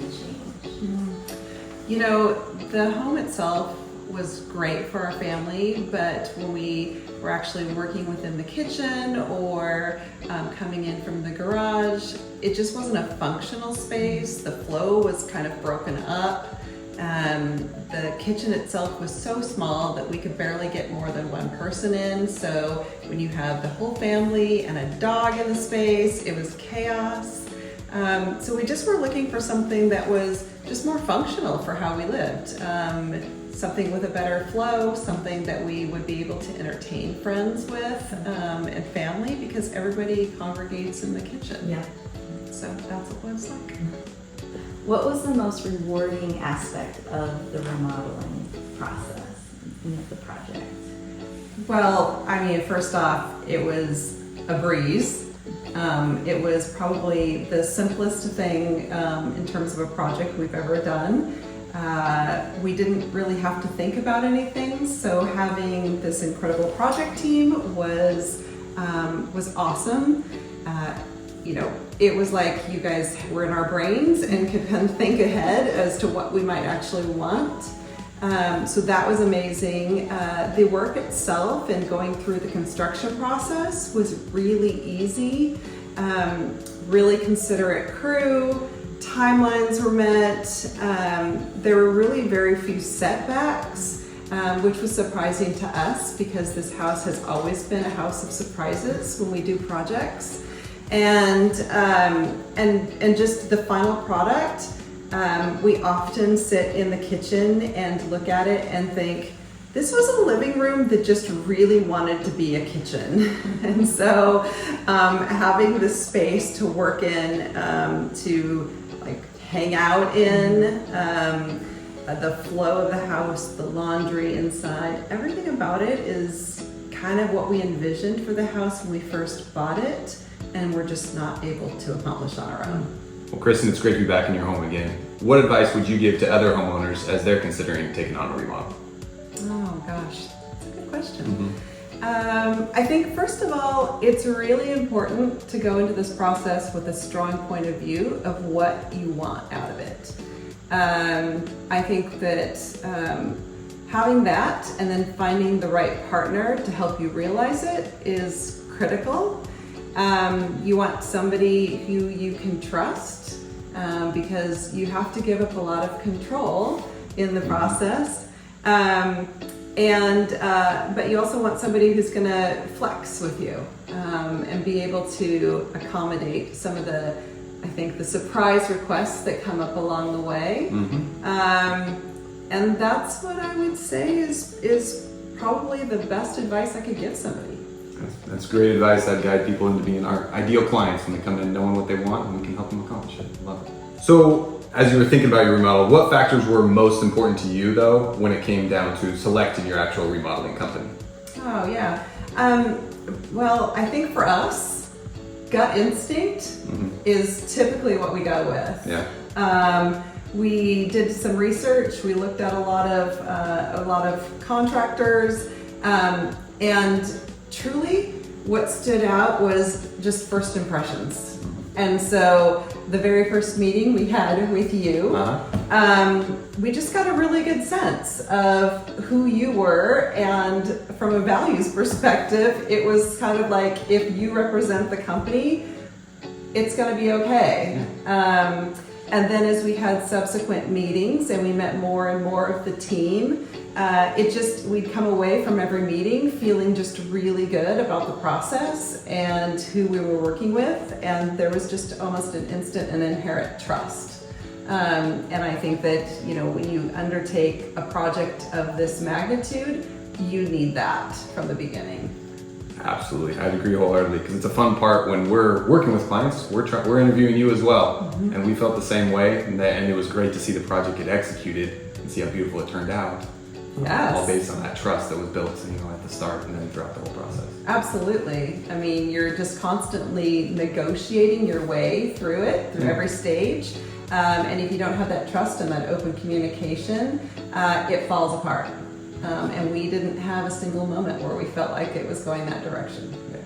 the change? You know, the home itself was great for our family, but when we were actually working within the kitchen or coming in from the garage, it just wasn't a functional space. The flow was kind of broken up. The kitchen itself was so small that we could barely get more than one person in. So when you have the whole family and a dog in the space, it was chaos. So we just were looking for something that was just more functional for how we lived. Something with a better flow, something that we would be able to entertain friends with and family, because everybody congregates in the kitchen. Yeah. So that's what it was like. What was the most rewarding aspect of the remodeling process, the project? Well, I mean, first off, it was a breeze. It was probably the simplest thing in terms of a project we've ever done. We didn't really have to think about anything, so having this incredible project team was awesome. It was like you guys were in our brains and could kind of think ahead as to what we might actually want. So that was amazing. The work itself and going through the construction process was really easy. Really considerate crew, timelines were met. There were really very few setbacks, which was surprising to us because this house has always been a house of surprises when we do projects. And just the final product, we often sit in the kitchen and look at it and think, this was a living room that just really wanted to be a kitchen. And so having this space to work in, to like hang out in, the flow of the house, the laundry inside, everything about it is kind of what we envisioned for the house when we first bought it, and we're just not able to accomplish on our own. Well, Kristen, it's great to be back in your home again. What advice would you give to other homeowners as they're considering taking on a remodel? Oh gosh, that's a good question. I think first of all, it's really important to go into this process with a strong point of view of what you want out of it. I think that having that and then finding the right partner to help you realize it is critical. You want somebody who you can trust because you have to give up a lot of control in the process. But you also want somebody who's going to flex with you and be able to accommodate some of the, I think, the surprise requests that come up along the way. And that's what I would say is probably the best advice I could give somebody. That's great advice. I'd guide people into being our ideal clients when they come in knowing what they want, and we can help them accomplish it. Love it. So, as you were thinking about your remodel, what factors were most important to you, though, when it came down to selecting your actual remodeling company? Oh, yeah. Well, I think for us, gut instinct is typically what we go with. Yeah. We did some research. We looked at a lot of contractors, and truly, what stood out was just first impressions. And so the very first meeting we had with you, we just got a really good sense of who you were, and from a values perspective, it was kind of like, if you represent the company, it's gonna be okay. And then as we had subsequent meetings and we met more and more of the team, we'd come away from every meeting feeling just really good about the process and who we were working with, and there was just almost an instant and inherent trust. And I think that, when you undertake a project of this magnitude, you need that from the beginning. Absolutely, I'd agree wholeheartedly, because it's a fun part when we're working with clients. We're interviewing you as well, and we felt the same way, and it was great to see the project get executed and see how beautiful it turned out. Yes. All based on that trust that was built, at the start and then throughout the whole process. Absolutely. I mean, you're just constantly negotiating your way through it, through every stage. And if you don't have that trust and that open communication, it falls apart. And we didn't have a single moment where we felt like it was going that direction. Yeah.